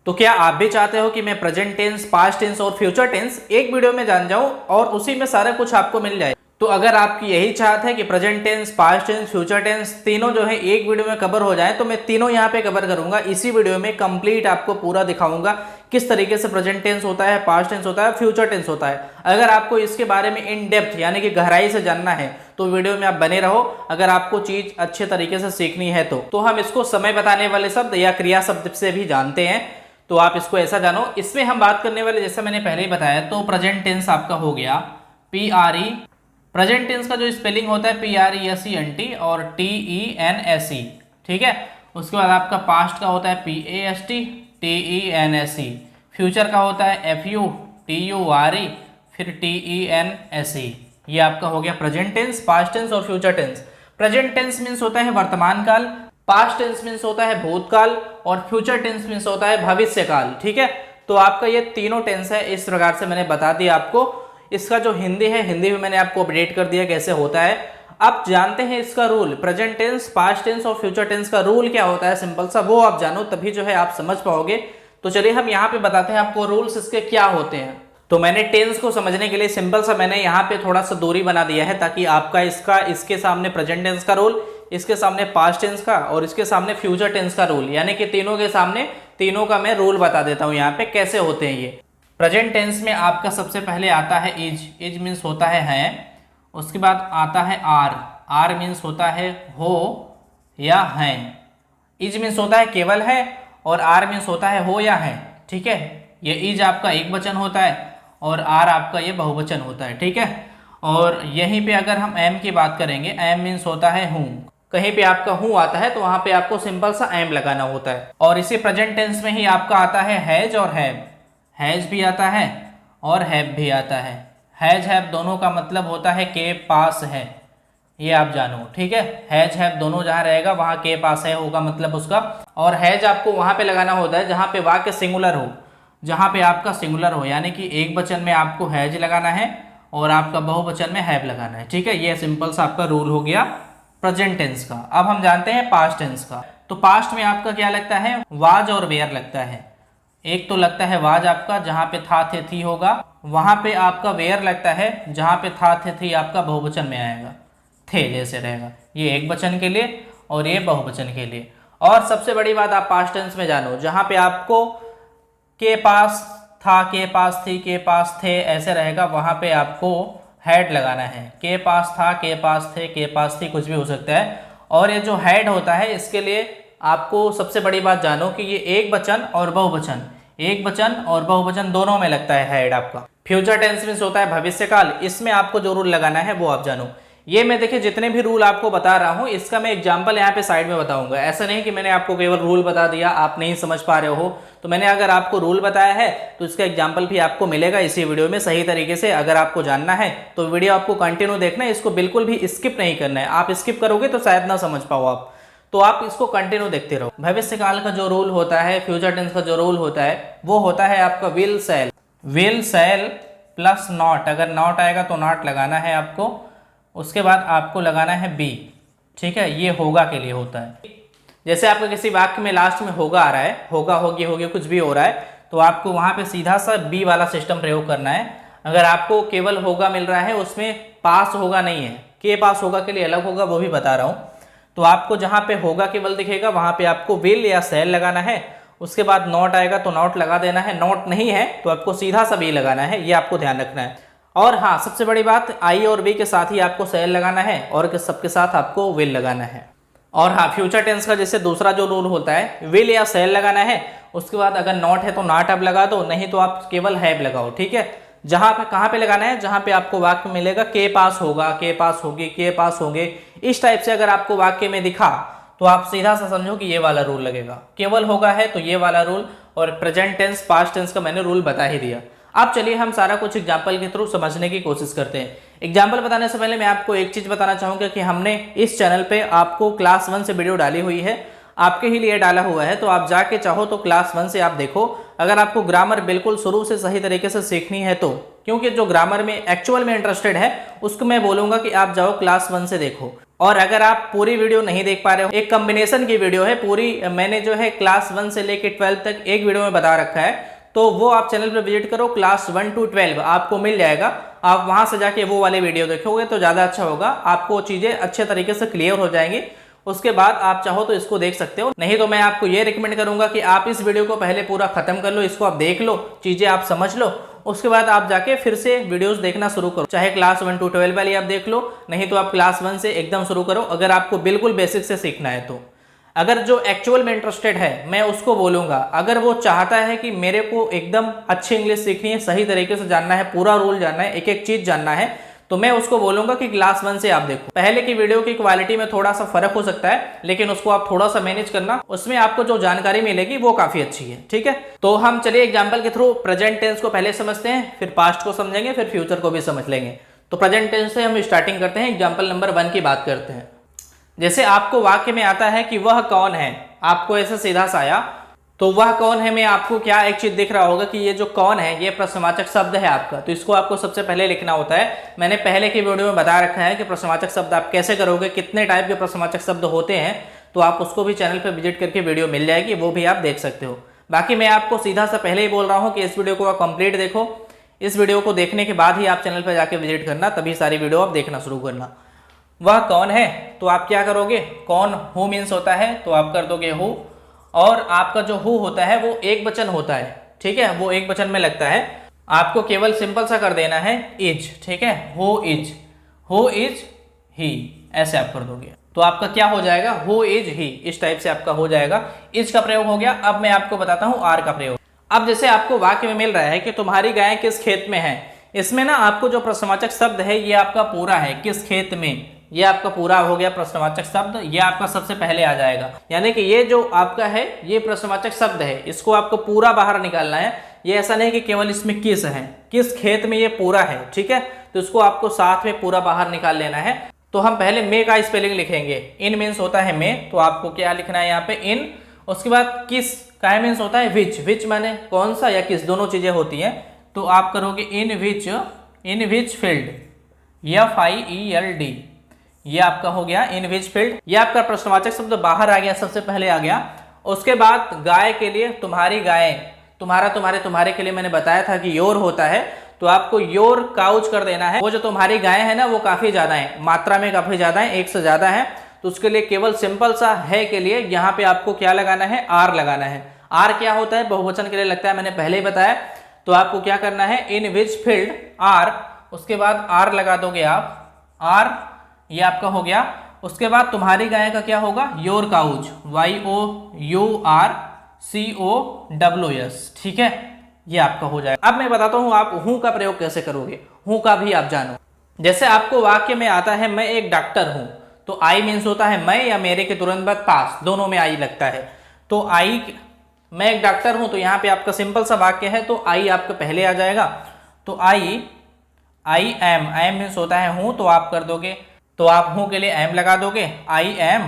तो क्या आप भी चाहते हो कि मैं प्रेजेंट टेंस, पास्ट टेंस और फ्यूचर टेंस एक वीडियो में जान जाऊं और उसी में सारा कुछ आपको मिल जाए? तो अगर आपकी यही चाहत है कि present tense, past tense, future tense तीनों जो है एक वीडियो में कवर हो जाए, तो मैं तीनों यहाँ पे कवर करूंगा। इसी वीडियो में कंप्लीट आपको पूरा दिखाऊंगा किस तरीके से प्रेजेंट टेंस होता है, पास्ट टेंस होता है, फ्यूचर टेंस होता है। अगर आपको इसके बारे में इन डेप्थ यानी कि गहराई से जानना है तो वीडियो में आप बने रहो। अगर आपको चीज अच्छे तरीके से सीखनी है तो हम इसको समय बताने वाले शब्द या क्रिया शब्द से भी जानते हैं, तो आप इसको ऐसा जानो। इसमें हम बात करने वाले, जैसा मैंने पहले ही बताया, तो प्रेजेंट टेंस आपका हो गया PRE। प्रेजेंट टेंस का जो स्पेलिंग होता है PRESENT और TENSE, ठीक है। उसके बाद आपका पास्ट का होता है PAST TENSE, फ्यूचर का होता है FUTURE फिर TENSE। ये आपका हो गया प्रेजेंट टेंस, पास्ट टेंस और future tense. Present tense means होता है वर्तमान काल, पास्ट टेंस मीन्स होता है भूतकाल और फ्यूचर टेंस मीन्स होता है भविष्य काल, ठीक है। तो आपका ये तीनों टेंस है, इस प्रकार से मैंने बता दिया आपको। इसका जो हिंदी है, हिंदी में मैंने आपको अपडेट कर दिया कैसे होता है। आप जानते हैं इसका rule, present tense, past tense और फ्यूचर टेंस का रूल क्या होता है, सिंपल सा, वो आप जानो, तभी जो है आप समझ पाओगे। तो चलिए हम यहाँ पे बताते हैं आपको रूल्स इसके क्या होते हैं। तो मैंने टेंस को समझने के लिए सिंपल सा मैंने यहाँ पे थोड़ा सा दूरी बना दिया है, ताकि आपका इसके सामने प्रेजेंट टेंस का रूल, इसके सामने पास्ट टेंस का और इसके सामने फ्यूचर टेंस का रूल, यानी कि तीनों के सामने तीनों का मैं रूल बता देता हूँ यहाँ पे कैसे होते हैं ये। प्रेजेंट टेंस में आपका सबसे पहले आता है इज मीन्स होता है। उसके बाद आता है आर मीन्स होता है हो या हैं। इज मीन्स होता है केवल है और आर मीन्स होता है हो या है, ठीक है। ये इज आपका एक वचन होता है और आर आपका ये बहुवचन होता है, ठीक है। और यहीं पे अगर हम एम की बात करेंगे, एम मीन्स होता है हूँ। कहीं पे आपका हूँ आता है तो वहां पे आपको सिंपल सा एम लगाना होता है। और इसी प्रेजेंट टेंस में ही आपका आता है हैज और हैव। हैज भी आता है और हैव भी आता है। हैज हैव दोनों का मतलब होता है के पास है, ये आप जानो, ठीक है। हैज हैव दोनों जहां रहेगा वहां के पास है होगा मतलब उसका। और हैज आपको वहां पे लगाना होता है जहां पे वाक्य सिंगुलर हो, जहां पे आपका सिंगुलर हो, यानी कि एक वचन में आपको हैज लगाना है और आपका बहुवचन में हैव लगाना है, ठीक है। ये सिंपल सा आपका रूल हो गया प्रेजेंट टेंस का। अब हम जानते हैं पास्ट टेंस का। तो पास्ट में आपका क्या लगता है, वाज और वेयर लगता है। एक तो लगता है वाज आपका जहां पे था थे थी होगा, वहां पे आपका वेयर लगता है जहां पे था थे थी आपका बहुवचन में आएगा, थे जैसे रहेगा। ये एक वचन के लिए और ये बहुवचन के लिए। और सबसे बड़ी बात आप पास्ट टेंस में जानो, जहां पे आपको के पास था, के पास थी, के पास थे ऐसे रहेगा, वहां पे आपको हैड लगाना है। के पास था, के पास थे, के पास थी, कुछ भी हो सकता है। और ये जो हैड होता है इसके लिए आपको सबसे बड़ी बात जानो कि ये एक वचन और बहुवचन, एक वचन और बहुवचन दोनों में लगता है हैड आपका। फ्यूचर टेंस में होता है भविष्य काल, इसमें आपको जो रूल लगाना है वो आप जानो। ये मैं देखिए जितने भी रूल आपको बता रहा हूँ इसका मैं एग्जांपल यहाँ पे साइड में बताऊंगा। ऐसा नहीं कि मैंने आपको केवल रूल बता दिया आप नहीं समझ पा रहे हो। तो मैंने अगर आपको रूल बताया है तो इसका एग्जांपल भी आपको मिलेगा इसी वीडियो में सही तरीके से। अगर आपको जानना है तो वीडियो आपको कंटिन्यू देखना है, इसको बिल्कुल भी स्किप नहीं करना है। आप स्किप करोगे तो शायद ना समझ पाओ आप, तो आप इसको कंटिन्यू देखते रहो। भविष्य काल का जो रूल होता है, फ्यूचर टेंस का जो रूल होता है वो होता है आपका विल सेल प्लस नॉट। अगर नॉट आएगा तो नॉट लगाना है आपको, उसके बाद आपको लगाना है बी, ठीक है। ये होगा के लिए होता है। जैसे आपका किसी वाक्य में लास्ट में होगा आ रहा है, होगा, होगी, होगी, कुछ भी हो रहा है, तो आपको वहां पे सीधा सा बी वाला सिस्टम प्रयोग करना है। अगर आपको केवल होगा मिल रहा है, उसमें पास होगा नहीं है, के पास होगा के लिए अलग होगा, वो भी बता रहा हूँ। तो आपको जहां पे होगा केवल दिखेगा वहां पे आपको विल या सेल लगाना है। उसके बाद नॉट आएगा तो नॉट लगा देना है, नॉट नहीं है तो आपको सीधा सा बी लगाना है, ये आपको ध्यान रखना है। और हाँ, सबसे बड़ी बात, आई और बी के साथ ही आपको सेल लगाना है और सबके साथ आपको विल लगाना है। और हाँ, फ्यूचर टेंस का जैसे दूसरा जो रूल होता है, विल या सेल लगाना है, उसके बाद अगर नॉट है तो नॉट आप लगा दो, नहीं तो आप केवल हैव लगाओ, ठीक है। जहां पे कहां पे लगाना है, जहां पे आपको वाक्य मिलेगा के पास होगा, के पास होगी, के पास होंगे, इस टाइप से अगर आपको वाक्य में दिखा तो आप सीधा सा समझो कि ये वाला रूल लगेगा। केवल होगा है तो ये वाला रूल, और प्रेजेंट टेंस, पास्ट टेंस का मैंने रूल बता ही दिया। अब चलिए हम सारा कुछ एग्जाम्पल के थ्रू समझने की कोशिश करते हैं। एग्जाम्पल बताने से पहले मैं आपको एक चीज बताना चाहूंगा कि हमने इस चैनल पे आपको क्लास 1 से वीडियो डाली हुई है, आपके ही लिए डाला हुआ है, तो आप जाके चाहो तो क्लास 1 से आप देखो। अगर आपको ग्रामर बिल्कुल शुरू से सही तरीके से सीखनी है तो, क्योंकि जो ग्रामर में एक्चुअल में इंटरेस्टेड है उसको मैं बोलूंगा कि आप जाओ क्लास 1 से देखो। और अगर आप पूरी वीडियो नहीं देख पा रहे हो, एक कॉम्बिनेशन की वीडियो है पूरी, मैंने जो है क्लास 1 से लेकर 12 तक एक वीडियो में बता रखा है, तो वो आप चैनल पर विजिट करो, क्लास 1 to 12 आपको मिल जाएगा। आप वहां से जाके वो वाले वीडियो देखोगे तो ज़्यादा अच्छा होगा, आपको चीज़ें अच्छे तरीके से क्लियर हो जाएंगी। उसके बाद आप चाहो तो इसको देख सकते हो, नहीं तो मैं आपको ये रिकमेंड करूंगा कि आप इस वीडियो को पहले पूरा खत्म कर लो, इसको आप देख लो, चीज़ें आप समझ लो, उसके बाद आप जाके फिर से वीडियोस देखना शुरू करो। चाहे क्लास 1 to 12 वाली आप देख लो, नहीं तो आप क्लास 1 से एकदम शुरू करो, अगर आपको बिल्कुल बेसिक से सीखना है तो। अगर जो एक्चुअल में इंटरेस्टेड है मैं उसको बोलूंगा, अगर वो चाहता है कि मेरे को एकदम अच्छी इंग्लिश सीखनी है, सही तरीके से जानना है, पूरा रूल जानना है, एक एक चीज जानना है, तो मैं उसको बोलूंगा कि क्लास 1 से आप देखो। पहले की वीडियो की क्वालिटी में थोड़ा सा फर्क हो सकता है, लेकिन उसको आप थोड़ा सा मैनेज करना, उसमें आपको जो जानकारी मिलेगी वो काफी अच्छी है। ठीक है, तो हम चलिए एग्जांपल के थ्रू प्रेजेंट टेंस को पहले समझते हैं, फिर पास्ट को समझेंगे, फिर फ्यूचर को भी समझ लेंगे। तो प्रेजेंट टेंस से हम स्टार्टिंग करते हैं, एग्जाम्पल नंबर 1 की बात करते हैं। जैसे आपको वाक्य में आता है कि वह कौन है, आपको ऐसे सीधा सा आया, तो वह कौन है में आपको क्या एक चीज दिख रहा होगा कि ये जो कौन है ये प्रश्नवाचक शब्द है आपका, तो इसको आपको सबसे पहले लिखना होता है। मैंने पहले की वीडियो में बता रखा है कि प्रश्नवाचक शब्द आप कैसे करोगे, कितने टाइप के प्रश्नवाचक शब्द होते हैं, तो आप उसको भी चैनल पर विजिट करके वीडियो मिल जाएगी, वो भी आप देख सकते हो। बाकी मैं आपको सीधा सा पहले ही बोल रहा हूँ कि इस वीडियो को आप कंप्लीट देखो, इस वीडियो को देखने के बाद ही आप चैनल पर जाके विजिट करना, तभी सारी वीडियो आप देखना शुरू करना। वह कौन है, तो आप क्या करोगे, कौन हु मीन्स होता है तो आप कर दोगे हु, और आपका जो हु होता है वो एक वचन होता है। ठीक है, वो एक वचन में लगता है, आपको केवल सिंपल सा कर देना है इज। ठीक है, हु इज ही, ऐसे आप कर दोगे तो आपका क्या हो जाएगा, हु इज ही, इस टाइप से आपका हो जाएगा। इज का प्रयोग हो गया। अब मैं आपको बताता हूं आर का प्रयोग। अब जैसे आपको वाक्य में मिल रहा है कि तुम्हारी गाय किस खेत में है, इसमें ना आपको जो प्रश्नवाचक शब्द है ये आपका पूरा है, किस खेत में, ये आपका पूरा हो गया प्रश्नवाचक शब्द, ये आपका सबसे पहले आ जाएगा। यानी कि ये जो आपका है ये प्रश्नवाचक शब्द है, इसको आपको पूरा बाहर निकालना है। ये ऐसा नहीं कि केवल इसमें किस है, किस खेत में ये पूरा है। ठीक है, तो इसको आपको साथ में पूरा बाहर निकाल लेना है। तो हम पहले मे का स्पेलिंग लिखेंगे। इन मीन्स होता है मे, तो आपको क्या लिखना है यहाँ पे इन। उसके बाद किस का मीन्स होता है विच माने कौन सा या किस, दोनों चीजें होती हैं, तो आप करोगे इन विच फील्ड, FIELD, ये आपका हो गया इन विच फील्ड। ये आपका प्रश्नवाचक शब्द बाहर आ गया, सबसे पहले आ गया। उसके बाद गाय के लिए तुम्हारी गाय, तुम्हारा तुम्हारे के लिए मैंने बताया था कि योर होता है, तो आपको योर काउच कर देना है। वो जो तुम्हारी गाय है ना वो काफी ज्यादा है, मात्रा में काफी ज्यादा है, एक से ज्यादा है, तो उसके लिए केवल सिंपल सा है के लिए यहाँ पे आपको क्या लगाना है, आर लगाना है। आर क्या होता है, बहुवचन के लिए लगता है, मैंने पहले ही बताया। तो आपको क्या करना है, इन विच फील्ड आर, उसके बाद आर लगा दोगे आप, आर, ये आपका हो गया। उसके बाद तुम्हारी गाय का क्या होगा, योर काउच, YOURCOWS। ठीक है, ये आपका हो जाएगा। अब मैं बताता हूं आप हूं का प्रयोग कैसे करोगे, हूं का भी आप जानो। जैसे आपको वाक्य में आता है मैं एक डॉक्टर हूं, तो आई मीन्स होता है मैं या मेरे के तुरंत बाद पास, दोनों में आई लगता है। तो आई, मैं एक डॉक्टर हूं, तो यहाँ पे आपका सिंपल सा वाक्य है, तो आई आपका पहले आ जाएगा। तो आई एम मीन्स होता है हूं, तो आप कर दोगे, तो आप हूं के लिए एम लगा दोगे। आई एम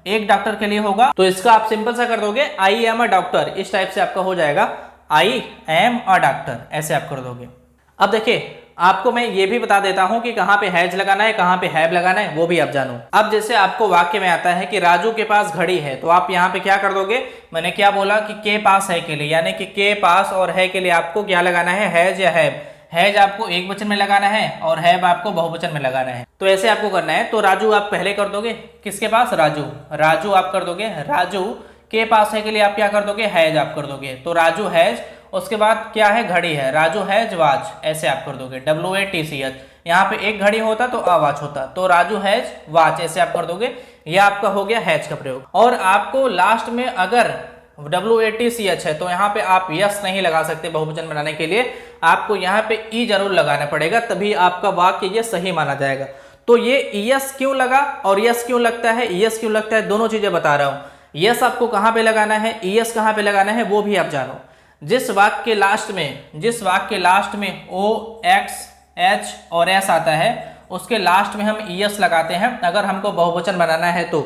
एक डॉक्टर के लिए होगा, तो इसका आप सिंपल सा कर दोगे आई एम अ डॉक्टर, इस टाइप से आपका हो जाएगा आई एम अ डॉक्टर, ऐसे आप कर दोगे। अब देखिए आपको मैं ये भी बता देता हूं कि कहां पे हैज लगाना है, कहां पे हैव लगाना है, वो भी आप जानो। अब जैसे आपको वाक्य में आता है कि राजू के पास घड़ी है, तो आप यहाँ पे क्या कर दोगे, मैंने क्या बोला कि के पास है के लिए, यानी कि के पास और है के लिए आपको क्या लगाना है, हैज या हैव। हैज आपको एक वचन में लगाना है और हैव आपको बहुवचन में लगाना है, तो ऐसे आपको करना है। तो राजू आप पहले कर दोगे, किसके पास, राजू आप कर दोगे, राजू के पास है के लिए आप क्या कर दोगे, हैज आप कर दोगे, तो राजू हैज। उसके बाद क्या है, घड़ी है, राजू हैज वॉच, ऐसे आप कर दोगे, WATCH। यहाँ पे एक घड़ी होता तो वॉच होता, तो राजू हैज वॉच, ऐसे आप कर दोगे। यह आपका हो गया हैज का प्रयोग। और आपको लास्ट में अगर WATCH है तो यहाँ पे आप यस नहीं लगा सकते बहुवचन बनाने के लिए, आपको यहाँ पे ई जरूर लगाना पड़ेगा, तभी आपका वाक्य ये सही माना जाएगा। तो ये यस क्यों लगा और यस क्यों लगता है, यस क्यों लगता है, दोनों चीजें बता रहा हूँ। यस आपको कहाँ पे लगाना है, यस कहाँ पे लगाना है, वो भी आप जानो। जिस वाक्य के लास्ट में O, X, H और S आता है, उसके लास्ट में हम यस लगाते हैं अगर हमको बहुवचन बनाना है। तो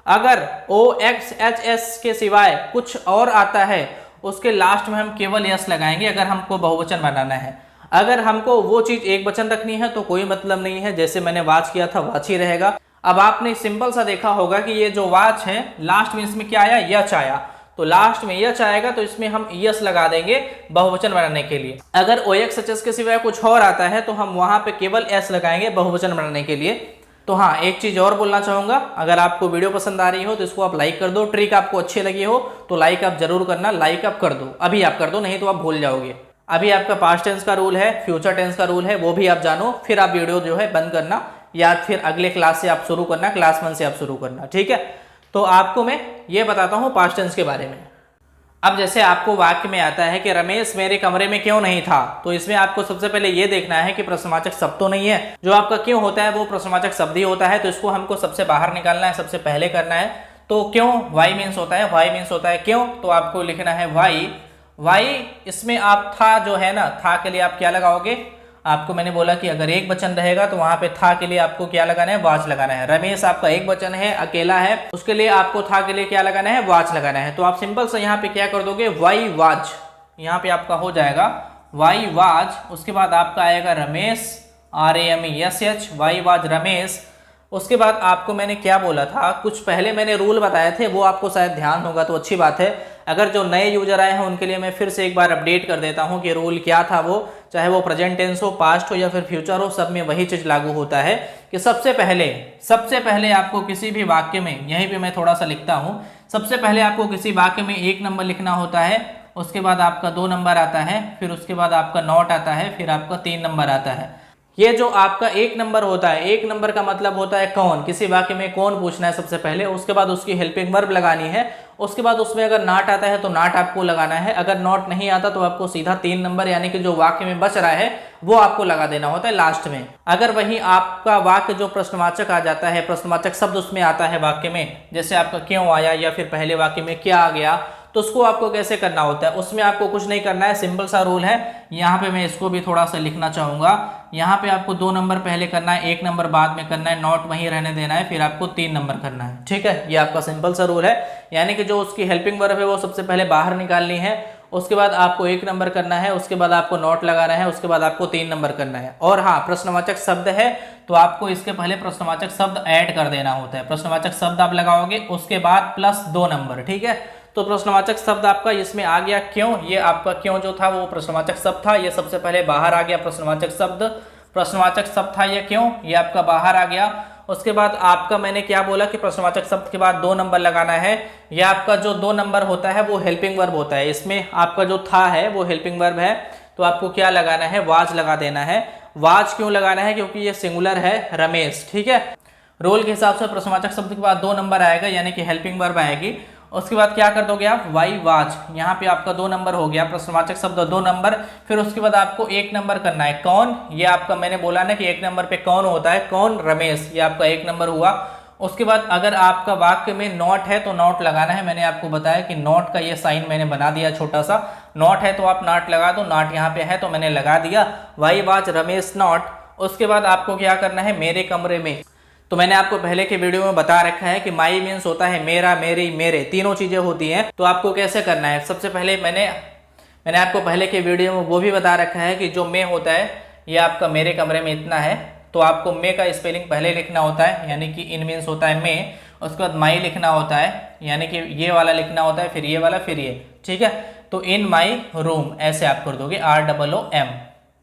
अगर O, X, H, S के सिवाय कुछ और आता है, उसके लास्ट में हम केवल यस लगाएंगे अगर हमको बहुवचन बनाना है। अगर हमको वो चीज एक वचन रखनी है तो कोई मतलब नहीं है, जैसे मैंने वाच किया था वाच ही रहेगा। अब आपने सिंपल सा देखा होगा कि ये जो वाच है लास्ट में इसमें क्या आया, यच आया, तो लास्ट में यच आएगा तो इसमें हम यस लगा देंगे बहुवचन बनाने के लिए। अगर OXHS के सिवाय कुछ और आता है तो हम वहां पे केवल एस लगाएंगे बहुवचन बनाने के लिए। तो हाँ, एक चीज और बोलना चाहूंगा, अगर आपको वीडियो पसंद आ रही हो तो इसको आप लाइक कर दो, ट्रिक आपको अच्छी लगी हो तो लाइक आप जरूर करना, लाइक आप कर दो, अभी आप कर दो, नहीं तो आप भूल जाओगे। अभी आपका पास्ट टेंस का रूल है, फ्यूचर टेंस का रूल है, वो भी आप जानो, फिर आप वीडियो जो है बंद करना या फिर अगले क्लास से आप शुरू करना, क्लास 1 से आप शुरू करना, ठीक है। तो आपको मैं ये बताता हूँ पास्ट टेंस के बारे में। अब जैसे आपको वाक्य में आता है कि रमेश मेरे कमरे में क्यों नहीं था, तो इसमें आपको सबसे पहले ये देखना है कि प्रश्नवाचक शब्द तो नहीं है। जो आपका क्यों होता है वो प्रश्नवाचक शब्द ही होता है, तो इसको हमको सबसे बाहर निकालना है, सबसे पहले करना है। तो क्यों वाई मीन्स होता है, वाई मीन्स होता है क्यों, तो आपको लिखना है वाई। वाई इसमें आप था जो है ना, था के लिए आप क्या लगाओगे, आपको मैंने बोला कि अगर एक वचन रहेगा तो वहां पे था के लिए आपको क्या लगाना है, वाच लगाना है। रमेश आपका एक वचन है, अकेला है, उसके लिए आपको था के लिए क्या लगाना है, वाच लगाना है। तो आप सिंपल से यहाँ पे क्या कर दोगे, वाई वाच, यहाँ पे आपका हो जाएगा वाई वाच। उसके बाद आपका आएगा Ramesh, RAMESH, why was Ramesh. उसके बाद आपको मैंने क्या बोला था, कुछ पहले मैंने रूल बताए थे, वो आपको शायद ध्यान होगा तो अच्छी बात है। अगर जो नए यूजर आए हैं उनके लिए मैं फिर से एक बार अपडेट कर देता हूं कि रूल क्या था वो, चाहे वो प्रेजेंट टेंस हो, पास्ट हो या फिर फ्यूचर हो, सब में वही चीज लागू होता है कि सबसे पहले आपको किसी भी वाक्य में, यहीं पे मैं थोड़ा सा लिखता हूं, सबसे पहले आपको किसी वाक्य में 1 नंबर लिखना होता है, उसके बाद आपका 2 नंबर आता है, फिर उसके बाद आपका नॉट आता है, फिर आपका 3 नंबर आता है। ये जो आपका 1 नंबर होता है, 1 नंबर का मतलब होता है कौन, किसी वाक्य में कौन पूछना है सबसे पहले, उसके बाद उसकी हेल्पिंग वर्ब लगानी है, उसके बाद उसमें अगर नॉट आता है तो नॉट आपको लगाना है, अगर नॉट नहीं आता तो आपको सीधा 3 नंबर यानी कि जो वाक्य में बच रहा है वो आपको लगा देना होता है लास्ट में। अगर वही आपका वाक्य जो प्रश्नवाचक आ जाता है, प्रश्नवाचक शब्द उसमें आता है वाक्य में, जैसे आपका क्यों आया या फिर पहले वाक्य में क्या आ गया, तो उसको आपको कैसे करना होता है, उसमें आपको कुछ नहीं करना है, सिंपल सा रूल है। यहाँ पे मैं इसको भी थोड़ा सा लिखना चाहूंगा, यहाँ पे आपको 2 नंबर पहले करना है, 1 नंबर बाद में करना है, नॉट वहीं रहने देना है, फिर आपको 3 नंबर करना है, ठीक है। ये आपका सिंपल सा रूल है, यानी कि जो उसकी हेल्पिंग वर्ब है वो सबसे पहले बाहर निकालनी है, उसके बाद आपको 1 नंबर करना है, उसके बाद आपको नॉट लगाना है, उसके बाद आपको 3 नंबर करना है। और हाँ, प्रश्नवाचक शब्द है तो आपको इसके पहले प्रश्नवाचक शब्द ऐड कर देना होता है, प्रश्नवाचक शब्द आप लगाओगे उसके बाद प्लस 2 नंबर, ठीक है। तो प्रश्नवाचक शब्द आपका इसमें आ गया क्यों, ये आपका क्यों जो था वो प्रश्नवाचक शब्द था, ये सबसे पहले बाहर आ गया प्रश्नवाचक शब्द, प्रश्नवाचक शब्द था ये क्यों, ये आपका बाहर आ गया। उसके बाद आपका मैंने क्या बोला कि प्रश्नवाचक शब्द के बाद 2 नंबर लगाना है, या आपका जो 2 नंबर होता है वो हेल्पिंग वर्ब होता है, इसमें आपका जो था है वो हेल्पिंग वर्ब है, तो आपको क्या लगाना है, वाज लगा देना है। वाज क्यों लगाना है, क्योंकि ये सिंगुलर है रमेश, ठीक है। रोल के हिसाब से प्रश्नवाचक शब्द के बाद 2 नंबर आएगा यानी कि हेल्पिंग वर्ब आएगी। उसके बाद क्या कर दोगे आप, वाई वाच, यहाँ पे आपका 2 नंबर हो गया, प्रश्नवाचक शब्द 2 नंबर, फिर उसके बाद आपको 1 नंबर करना है, कौन, ये आपका मैंने बोला ना कि 1 नंबर पे कौन होता है, कौन रमेश, ये आपका 1 नंबर हुआ। उसके बाद अगर आपका वाक्य में नॉट है तो नॉट लगाना है, मैंने आपको बताया कि नॉट का ये साइन मैंने बना दिया छोटा सा, नॉट है तो आप नॉट लगा दो, नॉट यहाँ पे है तो मैंने लगा दिया, वाई वाच रमेश नॉट। उसके बाद आपको क्या करना है, मेरे कमरे में, तो मैंने आपको पहले के वीडियो में बता रखा है कि माई मीन्स होता है मेरा, मेरी, मेरे, तीनों चीजें होती हैं। तो आपको कैसे करना है, सबसे पहले मैंने आपको पहले के वीडियो में वो भी बता रखा है कि जो मैं होता है ये आपका मेरे कमरे में इतना है, तो आपको मे का स्पेलिंग पहले लिखना होता है यानी कि इन मीन्स होता है मे, उसके बाद माई लिखना होता है यानी कि ये वाला लिखना होता है, फिर ये वाला, फिर ये, ठीक है। तो इन माई रूम ऐसे आप कर दोगे, ROOM,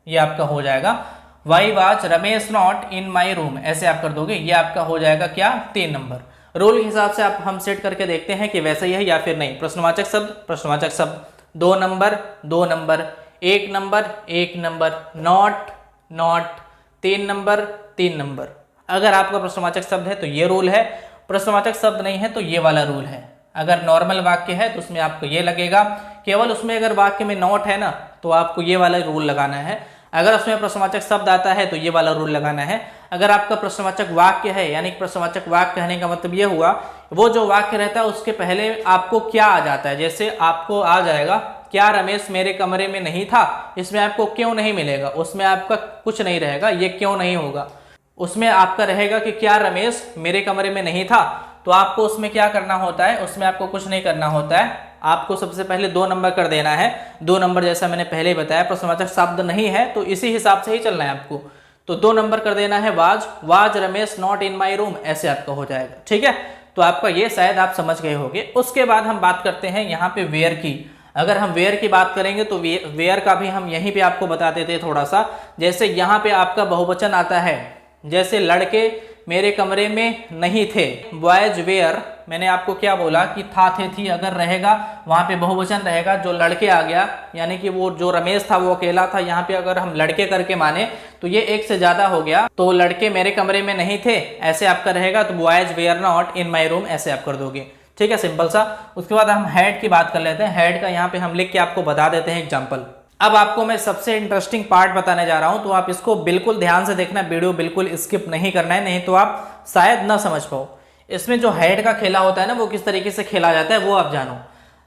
ये आपका हो जाएगा। Why was Ramesh not in my room ऐसे आप कर दोगे, ये आपका हो जाएगा क्या, 3 नंबर। रोल के हिसाब से आप हम सेट करके देखते हैं कि वैसा ही है या फिर नहीं। प्रश्नवाचक शब्द 2 number 2 number, 1 number 1 number, not not, 3 number 3 number. अगर आपका प्रश्नवाचक शब्द है तो ये रूल है, प्रश्नवाचक शब्द नहीं है तो ये वाला रूल है। अगर नॉर्मल वाक्य है तो उसमें आपको ये लगेगा, केवल उसमें अगर वाक्य में नॉट है ना तो आपको ये वाला रूल लगाना है, अगर उसमें प्रश्नवाचक शब्द आता है तो ये वाला रूल लगाना है। अगर आपका प्रश्नवाचक वाक्य है यानी कि प्रश्नवाचक वाक्य कहने का मतलब ये हुआ, वो जो वाक्य रहता है उसके पहले आपको क्या आ जाता है, जैसे आपको आ जाएगा क्या रमेश मेरे कमरे में नहीं था, इसमें आपको क्यों नहीं मिलेगा, उसमें आपका कुछ नहीं रहेगा, ये क्यों नहीं होगा, उसमें आपका रहेगा कि क्या रमेश मेरे कमरे में नहीं था। तो आपको उसमें क्या करना होता है, उसमें आपको कुछ नहीं करना होता है, आपको सबसे पहले 2 नंबर कर देना है। 2 नंबर जैसा मैंने पहले ही बताया, प्रश्नवाचक शब्द नहीं है तो इसी हिसाब से ही चलना है आपको। तो 2 नंबर कर देना है was Ramesh not in my room, ऐसे आपका हो जाएगा। ठीक है, तो आपका ये शायद आप समझ गए होंगे। उसके बाद हम बात करते हैं यहाँ पे वेयर की। अगर हम वेयर की बात करेंगे तो वेयर का भी हम यहीं पे आपको बता देते हैं थोड़ा सा। जैसे यहाँ पे आपका बहुवचन आता है, जैसे लड़के मेरे कमरे में नहीं थे, बॉयज वेयर, मैंने आपको क्या बोला कि था थे थी अगर रहेगा वहां पे बहुवचन रहेगा, जो लड़के आ गया यानी कि वो जो रमेश था वो अकेला था, यहाँ पे अगर हम लड़के करके माने तो ये एक से ज्यादा हो गया, तो लड़के मेरे कमरे में नहीं थे ऐसे आपका रहेगा, तो boys were not in my room ऐसे आप कर दोगे। ठीक है, सिंपल सा। उसके बाद हम हेड की बात कर लेते हैं। हेड का यहाँ पे हम लिख के आपको बता देते हैं एग्जाम्पल। अब आपको मैं सबसे इंटरेस्टिंग पार्ट बताने जा रहा हूं, तो आप इसको बिल्कुल ध्यान से देखना, वीडियो बिल्कुल स्किप नहीं करना है, नहीं तो आप शायद ना समझ पाओ। इसमें जो हेड का खेला होता है ना, वो किस तरीके से खेला जाता है वो आप जानो।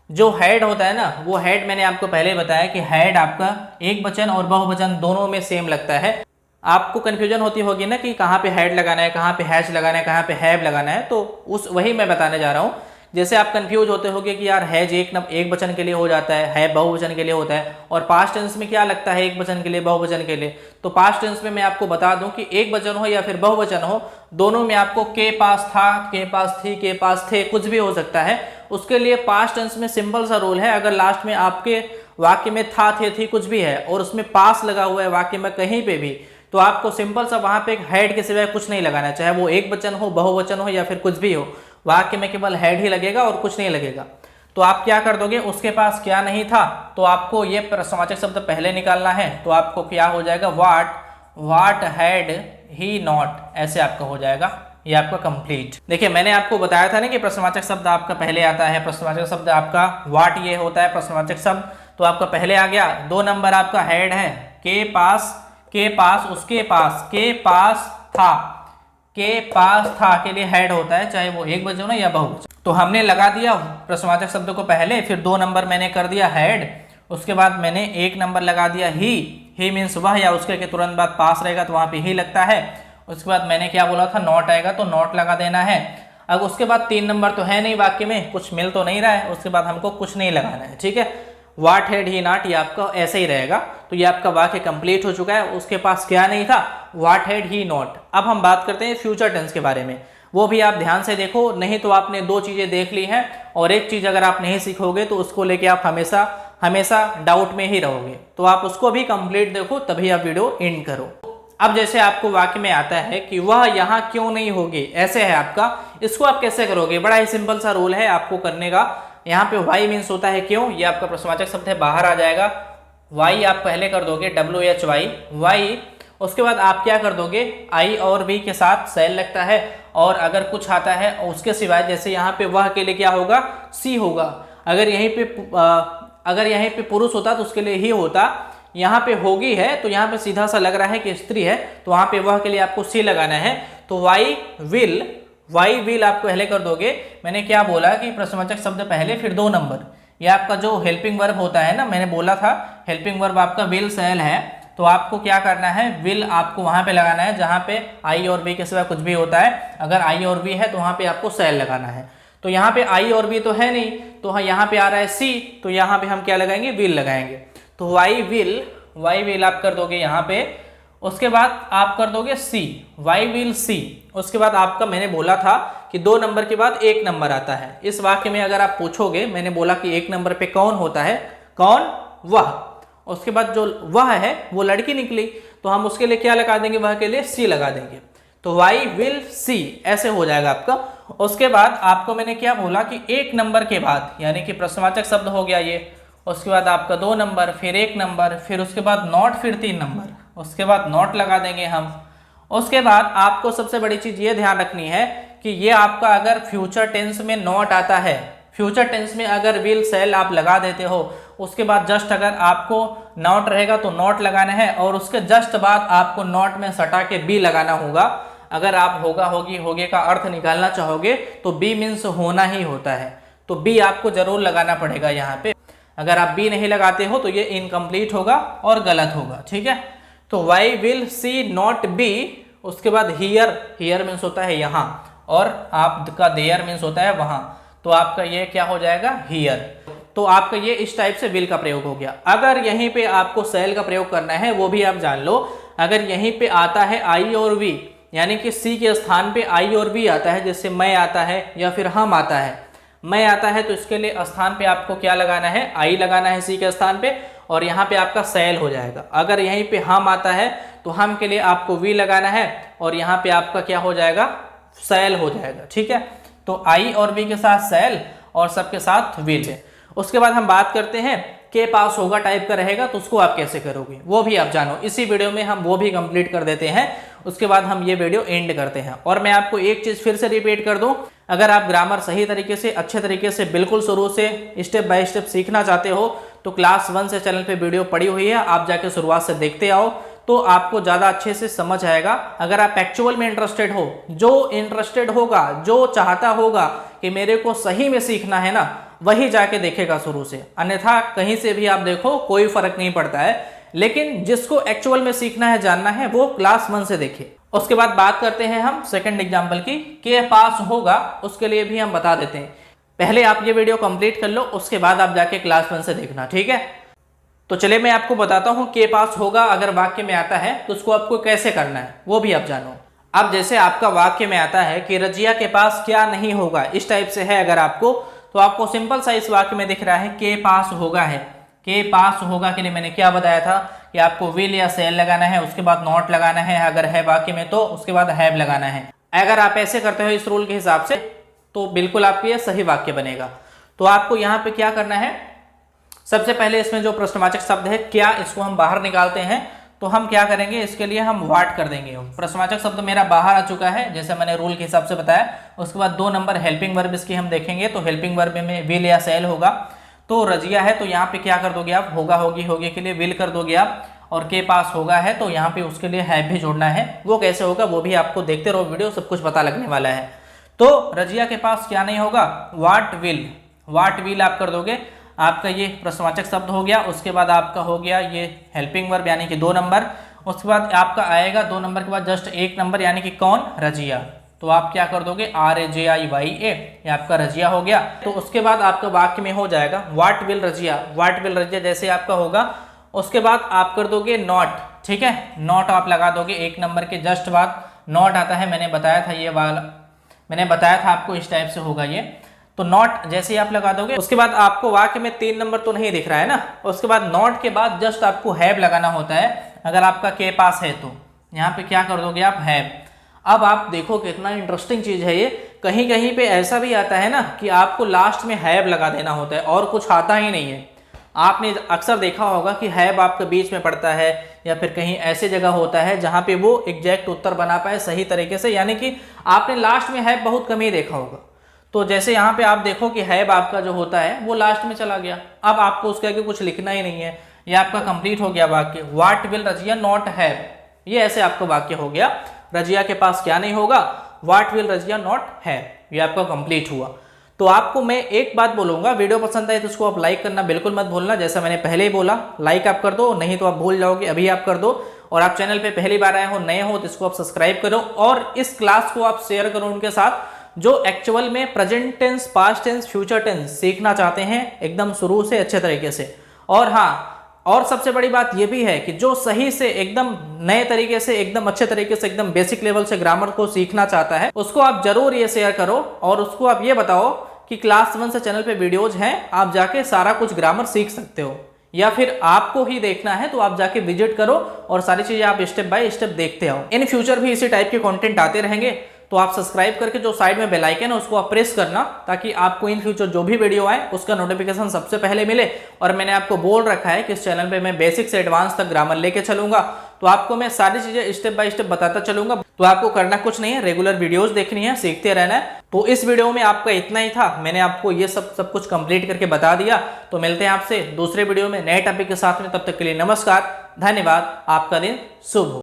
जो हेड होता है ना, वो हेड मैंने आपको पहले बताया कि हेड आपका एक वचन और बहुवचन दोनों में सेम लगता है। आपको कंफ्यूजन होती होगी ना कि कहाँ पे हेड लगाना है, कहाँ पे हैज लगाना है, कहाँ पे हैव लगाना है, तो वही मैं बताने जा रहा हूँ। जैसे आप कंफ्यूज होते होगे कि यार हैज एक वचन के लिए हो जाता है बहुवचन के लिए होता है, और पास्ट टेंस में क्या लगता है एक वचन के लिए बहुवचन के लिए। तो पास्ट टेंस में मैं आपको बता दूं कि एक वचन हो या फिर बहुवचन हो, दोनों में आपको के पास था, के पास थी, के पास थे, कुछ भी हो सकता है। उसके लिए पास्ट टेंस में सिंपल सा रूल है, अगर लास्ट में आपके वाक्य में था, थे, थी कुछ भी है और उसमें पास लगा हुआ है वाक्य में कहीं पे भी, तो आपको सिंपल सा वहां पे हेड के सिवाय कुछ नहीं लगाना, चाहे वो एक वचन हो, बहुवचन हो या फिर कुछ भी हो, वाक्य में केवल हेड ही लगेगा और कुछ नहीं लगेगा। तो आप क्या कर दोगे, उसके पास क्या नहीं था, तो आपको ये प्रश्नवाचक शब्द पहले निकालना है, तो आपको क्या हो जाएगा, वाट हैड ही नॉट, ऐसे आपका हो जाएगा। ये आपका कंप्लीट। देखिए मैंने आपको बताया था ना कि प्रश्नवाचक शब्द आपका पहले आता है, प्रश्नवाचक शब्द आपका वाट ये होता है प्रश्नवाचक शब्द, तो आपका पहले आ गया। 2 नंबर आपका हेड है, के पास, उसके पास, के पास था, के पास था के लिए हेड होता है, चाहे वो एक वचन हो या बहुवचन। तो हमने लगा दिया प्रश्नवाचक शब्द को पहले, फिर 2 नंबर मैंने कर दिया हेड, उसके बाद मैंने 1 नंबर लगा दिया ही मीन्स वह, या उसके के तुरंत बाद पास रहेगा तो वहां पे ही लगता है। उसके बाद मैंने क्या बोला था, नॉट आएगा तो नॉट लगा देना है। अब उसके बाद 3 नंबर तो है नहीं वाक्य में, कुछ मिल तो नहीं रहा है, उसके बाद हमको कुछ नहीं लगाना है। ठीक है, वाट हैड ही नॉट, ये आपका ऐसे ही रहेगा। तो ये आपका वाक्य कंप्लीट हो चुका है। उसके पास क्या नहीं था, वाट हैड ही नॉट। अब हम बात करते हैं फ्यूचर टेंस के बारे में, वो भी आप ध्यान से देखो, नहीं तो आपने 2 चीजें देख ली हैं और एक चीज अगर आप नहीं सीखोगे तो उसको लेके आप हमेशा डाउट में ही रहोगे। तो आप उसको भी कंप्लीट देखो, तभी आप वीडियो एंड करो। अब जैसे आपको वाक्य में आता है कि वह यहाँ क्यों नहीं होगी, ऐसे है आपका, इसको आप कैसे करोगे, बड़ा ही सिंपल सा रूल है आपको करने का। यहाँ पे वाई मीन्स होता है क्यों, ये आपका प्रश्नवाचक शब्द है, बाहर आ जाएगा। वाई आप पहले कर दोगे, WHY वाई। उसके बाद आप क्या कर दोगे, आई और वी के साथ सेल लगता है, और अगर कुछ आता है उसके सिवाय, जैसे यहाँ पे वह के लिए क्या होगा, सी होगा। अगर यहीं पे पुरुष होता तो उसके लिए ही होता, यहाँ पे होगी है तो यहाँ पे सीधा सा लग रहा है कि स्त्री है, तो वहां पे वह के लिए आपको सी लगाना है। तो वाई विल आप पहले कर दोगे। मैंने क्या बोला कि प्रश्नवाचक शब्द पहले फिर 2 नंबर, ये आपका जो हेल्पिंग वर्ब होता है ना, मैंने बोला था हेल्पिंग वर्ब आपका विल सेल है, तो आपको क्या करना है, विल आपको वहां पे लगाना है जहां पे आई और बी के सिवा कुछ भी होता है। अगर आई और बी है तो वहां पे आपको सेल लगाना है। तो यहाँ पे आई और बी तो है नहीं, तो यहाँ पे आ रहा है सी, तो यहाँ पे हम क्या लगाएंगे, विल लगाएंगे। तो वाई विल आप कर दोगे यहाँ पे। उसके बाद आप कर दोगे सी, वाई विल सी। उसके बाद आपका मैंने बोला था कि 2 नंबर के बाद 1 नंबर आता है। इस वाक्य में अगर आप पूछोगे, मैंने बोला कि 1 नंबर पे कौन होता है, कौन, वह। उसके बाद जो वह है वो लड़की निकली, तो हम उसके लिए क्या लगा देंगे, वह के लिए सी लगा देंगे। तो वाई विल सी ऐसे हो जाएगा आपका। उसके बाद आपको मैंने क्या बोला कि 1 नंबर के बाद, यानी कि प्रश्नवाचक शब्द हो गया ये, उसके बाद आपका 2 नंबर, फिर 1 नंबर, फिर उसके बाद नॉट, फिर 3 नंबर, उसके बाद नॉट लगा देंगे हम। उसके बाद आपको सबसे बड़ी चीज ये ध्यान रखनी है कि ये आपका अगर फ्यूचर टेंस में नॉट आता है, फ्यूचर टेंस में अगर विल सेल आप लगा देते हो, उसके बाद जस्ट अगर आपको नॉट रहेगा तो नॉट लगाना है, और उसके जस्ट बाद आपको नॉट में सटा के बी लगाना होगा। अगर आप होगा, होगी, होगे का अर्थ निकालना चाहोगे तो बी मीन्स होना ही होता है, तो बी आपको जरूर लगाना पड़ेगा यहाँ पे। अगर आप बी नहीं लगाते हो तो ये इनकम्प्लीट होगा और गलत होगा। ठीक है, तो why will she not be. उसके बाद हियर मीन्स होता है यहाँ, और आपका देयर मीन्स होता है वहां, तो आपका ये क्या हो जाएगा, हियर। तो आपका ये इस टाइप से विल का प्रयोग हो गया। अगर यहीं पे आपको सेल का प्रयोग करना है, वो भी आप जान लो। अगर यहीं पे आता है आई और वी, यानी कि सी के स्थान पे आई और वी आता है, जैसे मैं आता है या फिर हम आता है, मैं आता है तो इसके लिए स्थान पे आपको क्या लगाना है, आई लगाना है सी के स्थान पे, और यहाँ पे आपका सैल हो जाएगा। अगर यहीं पे हम आता है तो हम के लिए आपको वी लगाना है और यहाँ पे आपका क्या हो जाएगा, सैल हो जाएगा। ठीक है, तो आई और वी के साथ सैल और सबके साथ विल है। उसके बाद हम बात करते हैं के पास होगा टाइप का रहेगा, तो उसको आप कैसे करोगे वो भी आप जानो। इसी वीडियो में हम वो भी कंप्लीट कर देते हैं, उसके बाद हम ये वीडियो एंड करते हैं। और मैं आपको एक चीज फिर से रिपीट कर दूं, अगर आप ग्रामर सही तरीके से, अच्छे तरीके से, बिल्कुल शुरू से स्टेप बाय स्टेप सीखना चाहते हो तो क्लास 1 से चैनल पे वीडियो पड़ी हुई है, आप जाके शुरुआत से देखते आओ तो आपको ज़्यादा अच्छे से समझ आएगा। अगर आप एक्चुअल में इंटरेस्टेड हो, जो इंटरेस्टेड होगा, जो चाहता होगा कि मेरे को सही में सीखना है ना, वही जाके देखेगा शुरू से, अन्यथा कहीं से भी आप देखो कोई फर्क नहीं पड़ता है। लेकिन जिसको एक्चुअल में सीखना है, जानना है, वो क्लास 1 से देखे। उसके बाद बात करते हैं हम सेकंड एग्जाम्पल की, के पास होगा, उसके लिए भी हम बता देते हैं। पहले आप ये वीडियो कंप्लीट कर लो, उसके बाद आप जाके क्लास 1 से देखना, ठीक है। तो चलिए मैं आपको बताता हूं के पास होगा अगर वाक्य में आता है तो उसको आपको कैसे करना है वो भी आप जानो। अब जैसे आपका वाक्य में आता है कि रजिया के पास क्या नहीं होगा, इस टाइप से है अगर आपको, तो आपको सिंपल सा इस वाक्य में दिख रहा है के पास होगा है। के पास होगा के लिए मैंने क्या बताया था कि आपको विल या सेल लगाना है, उसके बाद नॉट लगाना है अगर है वाक्य में, तो उसके बाद हैव लगाना है। अगर आप ऐसे करते हो इस रूल के हिसाब से तो बिल्कुल आपके ये सही वाक्य बनेगा। तो आपको यहाँ पे क्या करना है, सबसे पहले इसमें जो प्रश्नवाचक शब्द है क्या, इसको हम बाहर निकालते हैं। तो हम क्या करेंगे, इसके लिए हम वाट कर देंगे। प्रश्नवाचक शब्द मेरा बाहर आ चुका है जैसे मैंने रूल के हिसाब से बताया। उसके बाद 2 नंबर हेल्पिंग वर्ब इसकी हम देखेंगे, तो हेल्पिंग वर्ब में विल या सेल होगा। तो रजिया है तो यहाँ पे क्या कर दोगे आप, होगा होगी होगे के लिए विल कर दोगे आप, और के पास होगा है तो यहाँ पे उसके लिए हैव भी जोड़ना है। वो कैसे होगा वो भी आपको देखते रहो वीडियो, सब कुछ पता लगने वाला है। तो रजिया के पास क्या नहीं होगा, वाट विल, वाट विल आप कर दोगे, आपका ये प्रश्नवाचक शब्द हो गया। उसके बाद आपका हो गया ये हेल्पिंग वर्ब यानी कि 2 नंबर। उसके बाद आपका आएगा 2 नंबर के बाद जस्ट 1 नंबर यानी कि कौन, रजिया। तो आप क्या कर दोगे, RAJIYA, ये आपका रजिया हो गया। तो उसके बाद आपका वाक्य में हो जाएगा what will Razia, what will Razia जैसे आपका होगा। उसके बाद आप कर दोगे नॉट, ठीक है, नॉट आप लगा दोगे 1 नंबर के जस्ट बाद नॉट आता है, मैंने बताया था ये वाला, मैंने बताया था आपको इस टाइप से होगा ये। तो नॉट जैसे ही आप लगा दोगे, उसके बाद आपको वाक्य में 3 नंबर तो नहीं दिख रहा है ना, उसके बाद नॉट के बाद जस्ट आपको हैव लगाना होता है अगर आपका के पास है तो। यहाँ पे क्या कर दोगे आप, हैव। अब आप देखो कितना इंटरेस्टिंग चीज है ये, कहीं कहीं पे ऐसा भी आता है ना कि आपको लास्ट में हैव लगा देना होता है और कुछ आता ही नहीं है। आपने अक्सर देखा होगा कि हैव आपके बीच में पड़ता है या फिर कहीं ऐसे जगह होता है जहां पे वो एग्जैक्ट उत्तर बना पाए सही तरीके से, यानी कि आपने लास्ट में हैव बहुत कम ही देखा होगा। तो जैसे यहाँ पे आप देखो कि हैव आपका जो होता है वो लास्ट में चला गया, अब आपको उसके आगे कुछ लिखना ही नहीं है, ये आपका कंप्लीट हो गया वाक्य। What will Razia not have, ये ऐसे आपका वाक्य हो गया। रजिया के पास क्या नहीं होगा, what will Razia not have, ये आपका कंप्लीट हुआ। तो आपको मैं एक बात बोलूंगा, वीडियो पसंद आए तो उसको आप लाइक करना बिल्कुल मत भूलना, जैसा मैंने पहले ही बोला, लाइक आप कर दो, नहीं तो आप भूल जाओगे, अभी आप कर दो। और आप चैनल पे पहली बार आए हो, नए हो, तो इसको आप सब्सक्राइब करो और इस क्लास को आप शेयर करो उनके साथ जो एक्चुअल में present tense, past tense, future tense सीखना चाहते हैं एकदम शुरू से अच्छे तरीके से। और हाँ, और सबसे बड़ी बात यह भी है कि जो सही से एकदम नए तरीके से, एकदम अच्छे तरीके से, एकदम बेसिक लेवल से ग्रामर को सीखना चाहता है, उसको आप जरूर ये शेयर करो और उसको आप ये बताओ कि क्लास 1 से चैनल पे वीडियोज हैं, आप जाके सारा कुछ ग्रामर सीख सकते हो। या फिर आपको ही देखना है तो आप जाके विजिट करो और सारी चीजें आप स्टेप बाय स्टेप देखते आओ। इन फ्यूचर भी इसी टाइप के कंटेंट आते रहेंगे, तो आप सब्सक्राइब करके जो साइड में बेल आइकन है उसको आप प्रेस करना, ताकि आपको इन फ्यूचर जो भी वीडियो आए उसका नोटिफिकेशन सबसे पहले मिले। और मैंने आपको बोल रखा है कि इस चैनल पे मैं बेसिक से एडवांस तक ग्रामर लेके चलूंगा, तो आपको मैं सारी चीजें स्टेप बाय स्टेप बताता चलूंगा। तो आपको करना कुछ नहीं है, रेगुलर वीडियोस देखनी है, सीखते रहना है। तो इस वीडियो में आपका इतना ही था, मैंने आपको ये सब कुछ कंप्लीट करके बता दिया। तो मिलते हैं आपसे दूसरे वीडियो में नए टॉपिक के साथ में, तब तक के लिए नमस्कार, धन्यवाद, आपका दिन शुभ हो।